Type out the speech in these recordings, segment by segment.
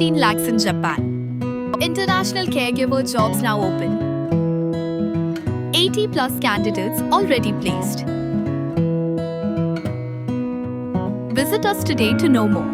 15 lakhs in Japan. International caregiver jobs now open. 80 plus candidates already placed. Visit us today to know more.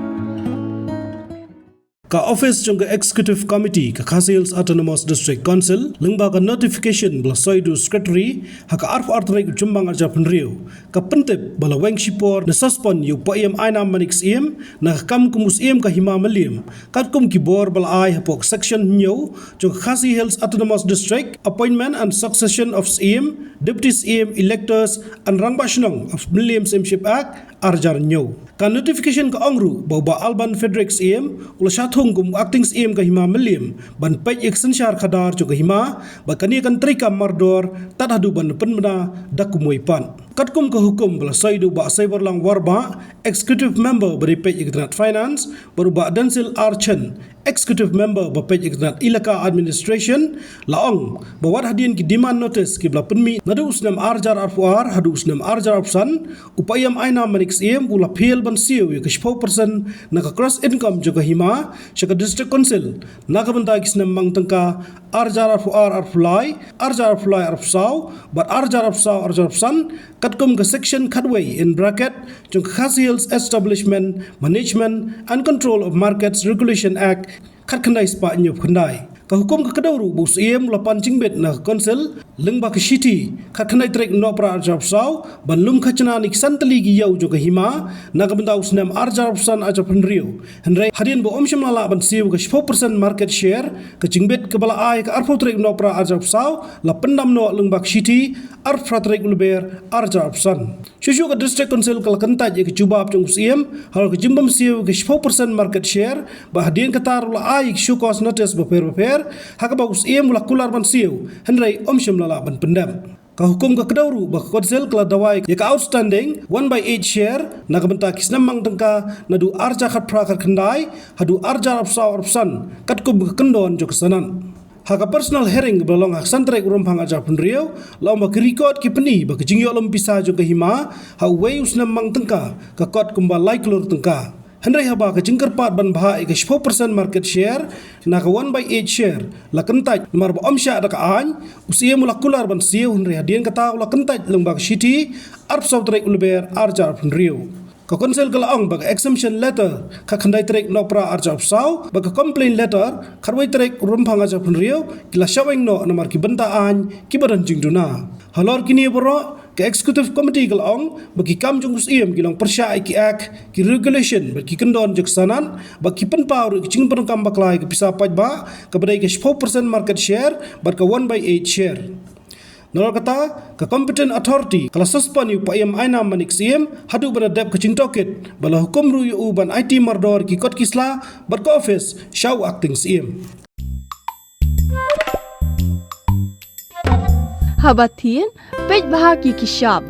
Ka office chung executive committee ka Khasils Autonomous District Council lengba ka notification bla soidu secretary haka arf artrek jumbang arja penriu ka pentep bala Weng shipor na suspend yu paim Ainam manik Syiem na kam kumus Syiem ka hima malim kat kum kibor bala ai hapok section nyo chung Khasils Autonomous District appointment and succession of Syiem deputy Syiem electors and rangbashnong of Milliam Syemship Act arjar nyo ka notification ka ongru bawba Alban Frederick Syiem ula thung kum acting Syiem ka hima Milliam ban pej extension khadar chu ka hima ba kani kan trika mardor tat hadu ban penmana dakumoi pan kat kum ka hukum bala saidu ba cyber lang warba executive member bari pej igrat finance baru ba dansil archen executive member ba pej igrat ilaka administration laong ba wat hadian ki demand notice ki bla penmi nadu usnam arjar arfuar hadu usnam arjar arsan upayam Ainam manik Syiem ula phel ban siu ki 4% na ka cross income chu ka hima Shaka District Council nakabanta kisnam mang tangka arjar arfuar arfulai arjar arfulai arfsau but arjar arfsau arjar arfsan katkum ka section khadway in bracket chung Khasils Establishment Management and Control of Markets Regulation Act khatkhandai spa nyop khandai ka hukum ka kadawru bu Syiem lapan jingbet na council lengba ka city khatkhandai trek no pra arjar arfsau ban lum khachna nik santali gi yau jo ka hima nakabanta usnam arjar arfsan arjar penriu henrai hadin bo omsham lala ban siu ka 4% market share ka jingbet ka bala ai ka arfo trek no pra arjar arfsau la pendam no lengba ka city arfra trek ulber arjar arfsan shushu ka district council kal kanta je ka jubab chung Syiem hal ka jimbam siu ka 4% market share ba hadin ka tar la ai show cause notice ba per haka ba Syiem la kular ban siu henrai omsham lala ban pendam ka hukum ka kadawru ba council kala dawai ya ka outstanding 1/8 share na ka benta kisnam mang tangka nadu arja khat prakar khandai hadu arja arfsau arfsan katkum ka kendon jo kesanan haka personal hearing belong hak santrek rumpang ajar penriau lomba ke record ki peni ba ke jingyo lom pisa jo ke hima ha wei usnam mang tangka ka kot kumba like lor tangka henrai haba ka jingkar pat ban bha ke 4% market share na ka 1/8 share la kentaj mar ba omsha da ka an Syiem la kular ban siu henrai hadien kata la kentaj lengba ka city arp sautrek ulber arjar penriau ka konsel kala ong bag exemption letter ka khandai trek no pra arjar sau bag complaint letter kharwai trek rumpang ajar penriau kila shaweng no namar ki benta an ki badan jingduna halor kini boro ke executive committee kala ong bagi kam jung Syiem kilang persya ki act ki regulation bagi kendon jaksanan bagi penpau ki jing penangkam baklai ke pisa paj ba ka badai ke 4% market share bar ka 1/8 share Nol kata ka competent authority kala suspend yu paim Ainam manik Syiem hadu beradab ke cintoket bala hukum ru yu ban IT mardor ki kot kisla bar ka office Shai acting Syiem Habatin pej bahagi ki shop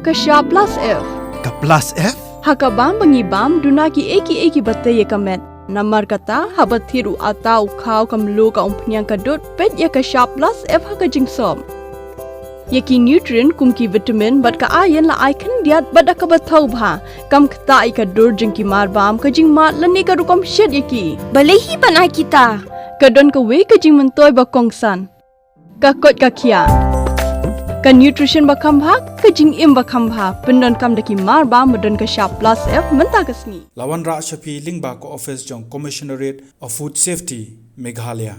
plus F Ka plus F haka bam bangi bam duna ki eki batte ye kamet namar kata habathiru atau khau kamlu ka umpnyang kadut pej ya ka shop plus F haka jingsom Yaki nutrient kumki vitamin bat ka ayan la icon diat bat ka bathau bha kam khta ai ka dur jingki mar bam ka jing mat lani ka rukom shed yaki balehi banai kita ka don ka we ka jing mentoy ba kongsan ka kot ka khia ka nutrition ba kham bha ka jing im ba kham bha pendon kam daki mar bam modon ka sharp plus F menta kasni Lawan Ra Shafi Lingba ko office jong Commissionerate of Food Safety Meghalaya